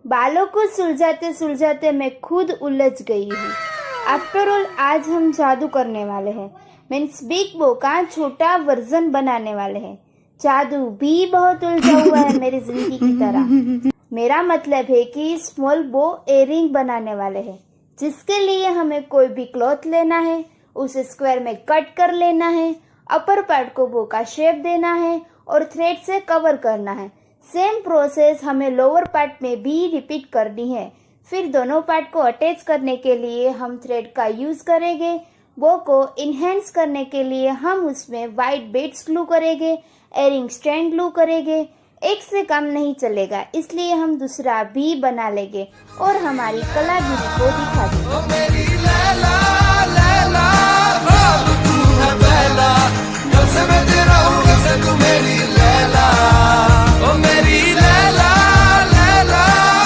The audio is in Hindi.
बालों को सुलझाते सुलझाते मैं खुद उलझ गई हूँ। आफ्टर ऑल आज हम जादू करने वाले हैं, मीन्स बिग बो का छोटा वर्जन बनाने वाले हैं। जादू भी बहुत उलझा हुआ है मेरी जिंदगी की तरह। मेरा मतलब है कि स्मॉल बो एयरिंग बनाने वाले हैं, जिसके लिए हमें कोई भी क्लॉथ लेना है, उसे स्क्वायर में कट कर लेना है, अपर पार्ट को बो का शेप देना है और थ्रेड से कवर करना है। सेम प्रोसेस हमें लोअर पार्ट में भी रिपीट करनी है। फिर दोनों पार्ट को अटैच करने के लिए हम थ्रेड का यूज करेंगे। बो को इनहेंस करने के लिए हम उसमें व्हाइट बीड्स ग्लू करेंगे, एयरिंग स्टैंड ग्लू करेंगे। एक से कम नहीं चलेगा, इसलिए हम दूसरा भी बना लेंगे और हमारी कला को दिखा देंगे।